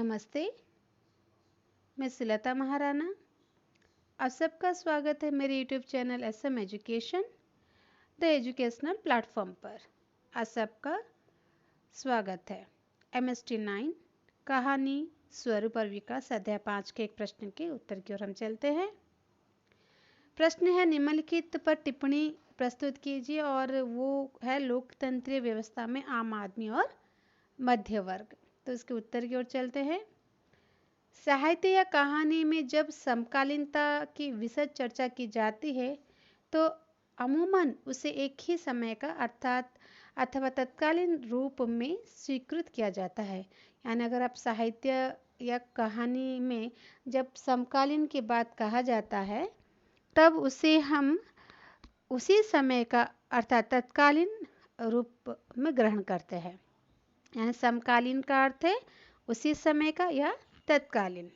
नमस्ते, मैं सुलता महाराणा। आप सबका स्वागत है मेरे YouTube channel SM education the educational platform पर। आप सबका स्वागत है। MST 9 कहानी स्वरूप और विकास अध्याय 5 के एक प्रश्न के उत्तर की ओर हम चलते हैं। प्रश्न है, निम्नलिखित पर टिप्पणी प्रस्तुत कीजिए और वो है लोकतंत्रीय व्यवस्था में आम आदमी और मध्य वर्ग। तो इसके उत्तर की ओर चलते हैं। साहित्य या कहानी में जब समकालीनता की विशद चर्चा की जाती है तो अमूमन उसे एक ही समय का अथवा तत्कालीन रूप में स्वीकृत किया जाता है। यानी अगर आप साहित्य या कहानी में जब समकालीन की बात कहा जाता है तब उसे हम उसी समय का अर्थात तत्कालीन रूप में ग्रहण करते हैं। यानी समकालीन का अर्थ है उसी समय का या तत्कालीन।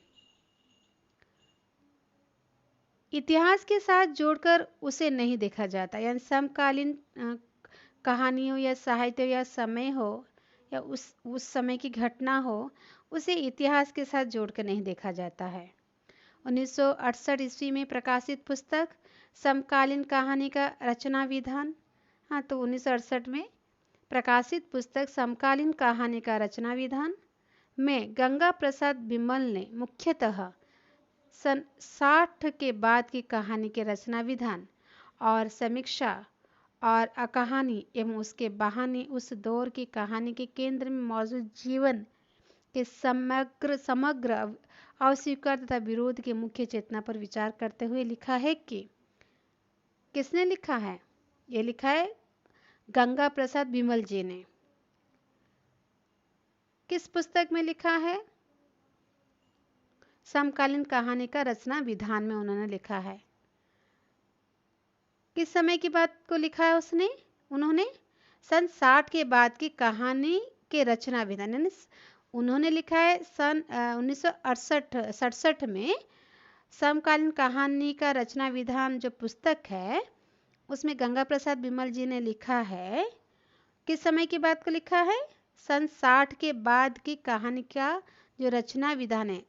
इतिहास के साथ जोड़कर उसे नहीं देखा जाता। यानी समकालीन कहानियों या साहित्य या समय हो या उस समय की घटना हो, उसे इतिहास के साथ जोड़कर नहीं देखा जाता है। 1968 ईस्वी में प्रकाशित पुस्तक समकालीन कहानी का रचना विधान, तो 1968 में प्रकाशित पुस्तक समकालीन कहानी का रचना विधान में गंगा प्रसाद बिमल ने मुख्यतः सन 60 के बाद की कहानी के रचना विधान और समीक्षा और कहानी एवं उसके बहाने उस दौर की कहानी के केंद्र में मौजूद जीवन के समग्र अस्वीकार तथा विरोध के मुख्य चेतना पर विचार करते हुए लिखा है कि किसने लिखा है? ये लिखा है गंगा प्रसाद बिमल जी ने। किस पुस्तक में लिखा है? समकालीन कहानी का रचना विधान में उन्होंने लिखा है। किस समय की बात को लिखा है उन्होंने सन 60 के बाद की कहानी के रचना विधान, यानी उन्होंने लिखा है सन 1968 में समकालीन कहानी का रचना विधान जो पुस्तक है उसमें गंगा प्रसाद बिमल जी ने लिखा है। किस समय की बात को लिखा है? सन 60 के बाद की कहानी का जो रचना विधान है,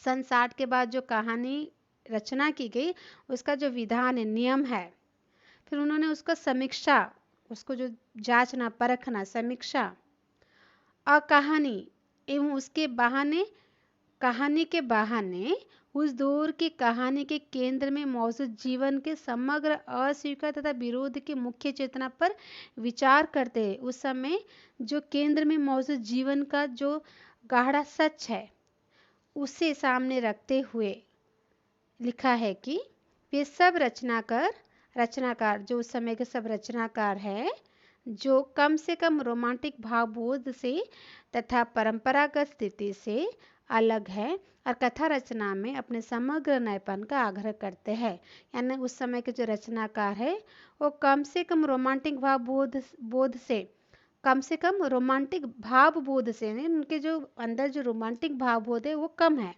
सन 60 के बाद जो कहानी रचना की गई उसका जो विधान है, नियम है, फिर उन्होंने उसका समीक्षा, उसको जो जांचना परखना, समीक्षा और कहानी एवं उसके बहाने, कहानी के बहाने उस दौर की कहानी के केंद्र में मौजूद जीवन के समग्र अस्वीकार तथा विरोध के मुख्य चेतना पर विचार करते हैं। उस समय जो केंद्र में मौजूद जीवन का जो गाढ़ा सच है उसे सामने रखते हुए लिखा है कि वे सब रचनाकार जो उस समय के सब रचनाकार है जो कम से कम रोमांटिक भावबोध से तथा परंपरागत स्थिति से अलग है और कथा रचना में अपने समग्र नयपन का आग्रह करते हैं। यानी उस समय के जो रचनाकार है वो कम से कम रोमांटिक भावबोध से उनके जो अंदर जो रोमांटिक भावबोध है वो कम है,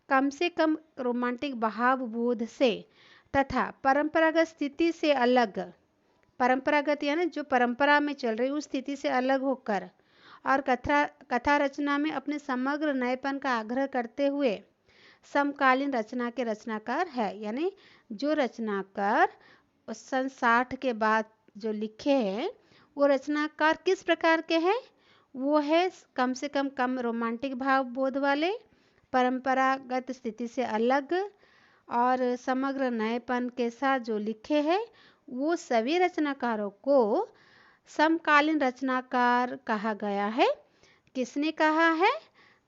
कम से कम रोमांटिक भावबोध से तथा परंपरागत स्थिति से अलग, परंपरागत यानी जो परंपरा में चल रही उस स्थिति से अलग होकर और कथा रचना में अपने समग्र नएपन का आग्रह करते हुए समकालीन रचना के रचनाकार है। यानी जो रचनाकार सन 60 के बाद जो लिखे हैं वो रचनाकार किस प्रकार के हैं? वो है कम से कम रोमांटिक भाव बोध वाले, परंपरागत स्थिति से अलग और समग्र नएपन के साथ जो लिखे हैं वो सभी रचनाकारों को समकालीन रचनाकार कहा गया है। किसने कहा है?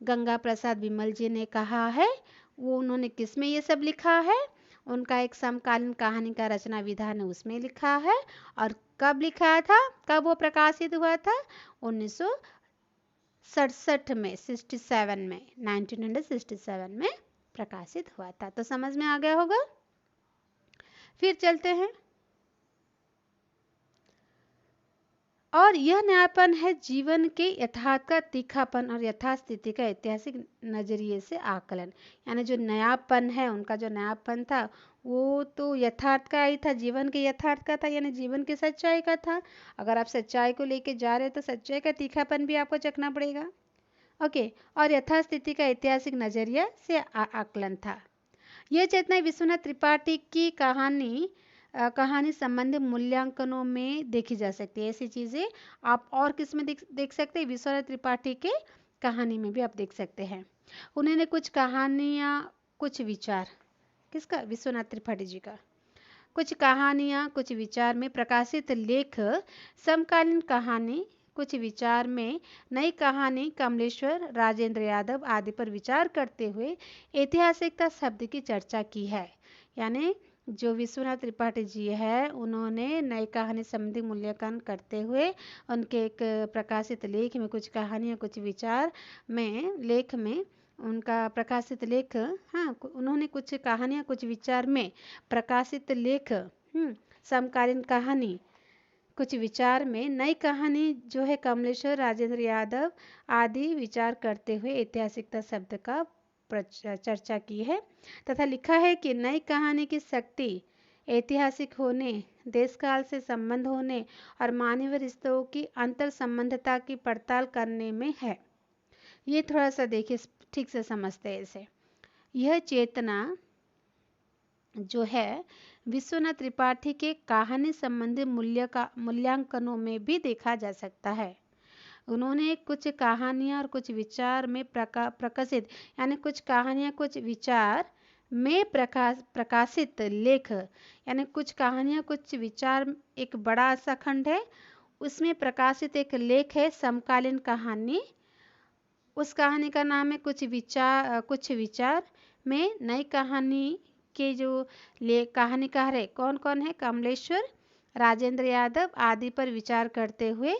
गंगा प्रसाद बिमल जी ने कहा है। वो उन्होंने किस में ये सब लिखा है? उनका एक समकालीन कहानी का रचना विधान है उसमें लिखा है। और कब लिखा था, कब वो प्रकाशित हुआ था? 1967 में, 1967 में प्रकाशित हुआ था। तो समझ में आ गया होगा। फिर चलते हैं। और यह न्यायपन है जीवन के यथार्थ का तीखापन और यथास्थिति का ऐतिहासिक नजरिए से आकलन। यानी जो नयापन है, उनका जो नयापन था वो तो यथार्थ का ही था, जीवन के यथार्थ का था, यानी जीवन की सच्चाई का था। अगर आप सच्चाई को लेके जा रहे हो तो सच्चाई का तीखापन भी आपको चखना पड़ेगा। ओके। और यथास्थिति का ऐतिहासिक नजरिया से आकलन था। यह चेतना विश्वनाथ त्रिपाठी की कहानी संबंधी मूल्यांकनों में देखी जा सकती है। ऐसी चीज़ें आप और किस में देख सकते हैं? विश्वनाथ त्रिपाठी के कहानी में भी आप देख सकते हैं। उन्होंने कुछ कहानियाँ, कुछ विचार, किसका? विश्वनाथ त्रिपाठी जी का। कुछ कहानियाँ, कुछ विचार में प्रकाशित लेख, समकालीन कहानी, कुछ विचार में नई कहानी, कमलेश्वर, राजेंद्र यादव आदि पर विचार करते हुए ऐतिहासिकता शब्द की चर्चा की है। यानी जो विश्वनाथ त्रिपाठी जी है, उन्होंने नई कहानी संबंधी मूल्यांकन करते हुए उनके एक प्रकाशित लेख में कुछ कहानियाँ, कुछ विचार में, लेख में उनका प्रकाशित लेख, हाँ, उन्होंने कुछ कहानियाँ, कुछ विचार में प्रकाशित लेख, समकालीन कहानी, कुछ विचार में नई कहानी जो है कमलेश्वर, राजेंद्र यादव आदि विचार करते हुए ऐतिहासिकता शब्द का चर्चा की है तथा लिखा है कि नई कहानी की शक्ति ऐतिहासिक होने, देश काल से संबंध होने और मानवीय रिश्तों की अंतर संबंधता की पड़ताल करने में है। ये थोड़ा सा देखिए, ठीक से समझते हैं इसे। यह चेतना जो है विश्वनाथ त्रिपाठी के कहानी संबंधी मूल्यांकनों में भी देखा जा सकता है। उन्होंने कुछ कहानियाँ और कुछ विचार में प्रकाशित, यानी कुछ कहानियाँ, कुछ विचार में प्रकाशित लेख, यानी कुछ कहानियाँ, कुछ विचार, एक बड़ा सा खंड है, उसमें प्रकाशित एक लेख है समकालीन कहानी। उस कहानी का नाम है कुछ विचार में नई कहानी के जो कहानीकार है, कौन कौन है? कमलेश्वर, राजेंद्र यादव आदि पर विचार करते हुए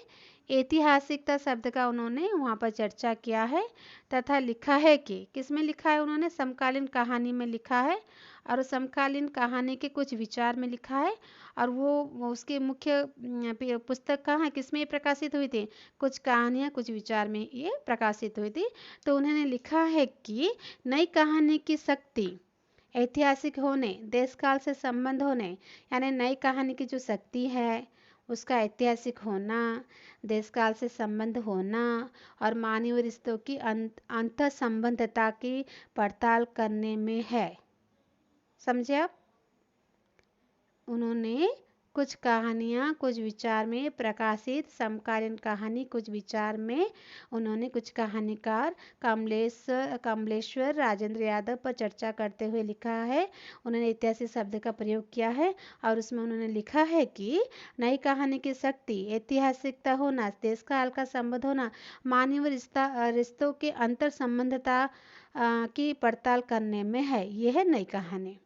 ऐतिहासिकता शब्द का उन्होंने वहाँ पर चर्चा किया है तथा लिखा है कि, किस में लिखा है? उन्होंने समकालीन कहानी में लिखा है और समकालीन कहानी के कुछ विचार में लिखा है। और वो उसके मुख्य पुस्तक कहाँ है, किस में प्रकाशित हुई थी? कुछ कहानियाँ, कुछ विचार में ये प्रकाशित हुई थी। तो उन्होंने लिखा है कि नई कहानी की शक्ति ऐतिहासिक होने, देश काल से संबंध होने, यानी नई कहानी की जो शक्ति है उसका ऐतिहासिक होना, देश काल से संबंध होना और मानवीय रिश्तों की अंतर संबंधता की पड़ताल करने में है। समझे आप? उन्होंने कुछ कहानियाँ, कुछ विचार में प्रकाशित समकालीन कहानी, कुछ विचार में उन्होंने कुछ कहानीकार कमलेश्वर, राजेंद्र यादव पर चर्चा करते हुए लिखा है। उन्होंने ऐतिहासिक शब्द का प्रयोग किया है और उसमें उन्होंने लिखा है कि नई कहानी की शक्ति ऐतिहासिकता होना, देश काल का संबंध होना, मानवीय रिश्तों के अंतर संबंधता की पड़ताल करने में है। यह है नई कहानी।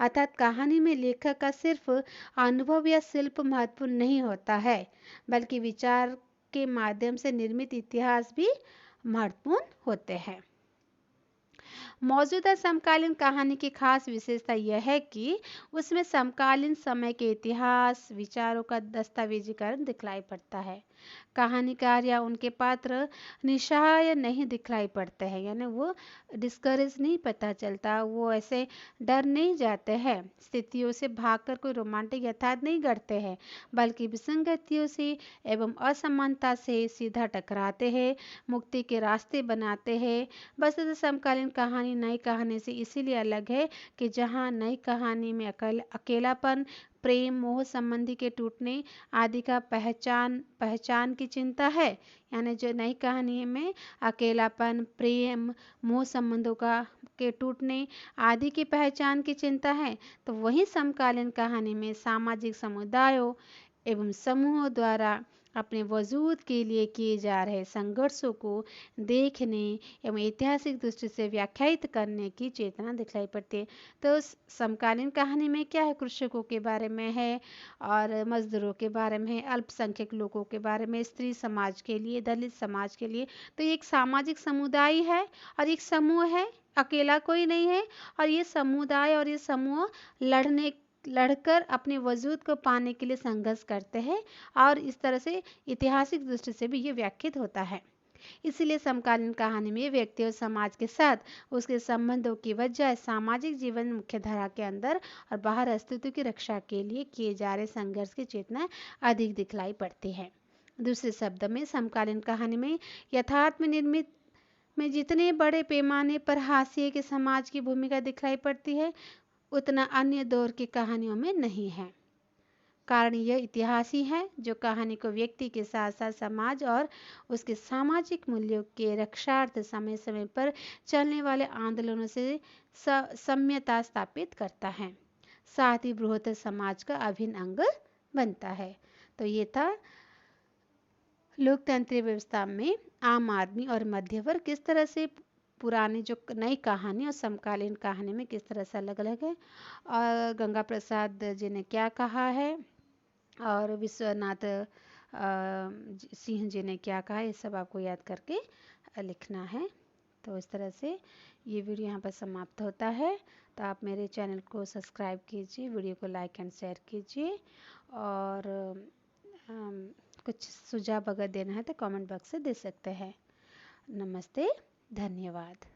अर्थात कहानी में लेखक का सिर्फ अनुभव या शिल्प महत्वपूर्ण नहीं होता है, बल्कि विचार के माध्यम से निर्मित इतिहास भी महत्वपूर्ण होते हैं। मौजूदा समकालीन कहानी की खास विशेषता यह है कि उसमें समकालीन समय के इतिहास, विचारों का दस्तावेजीकरण दिखलाई पड़ता है। कहानीकार या उनके पात्र निस्सहाय नहीं दिखलाई पड़ते हैं, यानी वो डिस्करेज नहीं पता चलता, वो ऐसे डर नहीं जाते हैं, स्थितियों से भागकर कोई रोमांटिक यथार्थ नहीं गढ़ते हैं, बल्कि विसंगतियों से एवं असमानता से सीधा टकराते हैं, मुक्ति के रास्ते बनाते हैं। बस समकालीन कहानी नई कहानी से इसीलिए अलग है कि जहाँ नई कहानी में अकेलापन, प्रेम, मोह संबंधी के टूटने आदि का पहचान की चिंता है, यानी जो नई कहानी में अकेलापन, प्रेम, मोह संबंधों के टूटने आदि की पहचान की चिंता है, तो वहीं समकालीन कहानी में सामाजिक समुदायों एवं समूहों द्वारा अपने वजूद के लिए किए जा रहे संघर्षों को देखने एवं ऐतिहासिक दृष्टि से व्याख्यायित करने की चेतना दिखलाई पड़ती है। तो समकालीन कहानी में क्या है? कृषकों के बारे में है और मजदूरों के बारे में है, अल्पसंख्यक लोगों के बारे में, स्त्री समाज के लिए, दलित समाज के लिए। तो ये एक सामाजिक समुदाय है और एक समूह है, अकेला कोई नहीं है। और ये समुदाय और ये समूह लड़कर अपने वजूद को पाने के लिए संघर्ष करते हैं और इस तरह से ऐतिहासिक दृष्टि से भी ये व्याख्यात होता है। इसीलिए समकालीन कहानी में व्यक्ति और समाज के साथ उसके संबंधों की वजह सामाजिक जीवन मुख्यधारा के अंदर और बाहर अस्तित्व की रक्षा के लिए किए जा रहे संघर्ष की चेतना अधिक दिखलाई पड़ती है। दूसरे शब्द में समकालीन कहानी में यथार्थ में निर्मित में जितने बड़े पैमाने पर हाशिए के समाज की भूमिका दिखाई पड़ती है, उतना अन्य दौर की कहानियों में नहीं है। कारण यह इतिहास ही है जो कहानी को व्यक्ति के साथ साथ समाज और उसके सामाजिक मूल्यों के रक्षार्थ समय समय पर चलने वाले आंदोलनों से साम्यता स्थापित करता है, साथ ही बृहत्तर समाज का अभिन्न अंग बनता है। तो ये था लोकतंत्रीय व्यवस्था में आम आदमी और मध्य वर्ग किस तरह से पुरानी जो नई कहानी और समकालीन कहानी में किस तरह से अलग अलग है, और गंगा प्रसाद जी ने क्या कहा है, और विश्वनाथ सिंह जी ने क्या कहा, ये सब आपको याद करके लिखना है। तो इस तरह से ये वीडियो यहाँ पर समाप्त होता है। तो आप मेरे चैनल को सब्सक्राइब कीजिए, वीडियो को लाइक एंड शेयर कीजिए, और कुछ सुझाव अगर देना है तो कमेंट बॉक्स से दे सकते हैं। नमस्ते, धन्यवाद।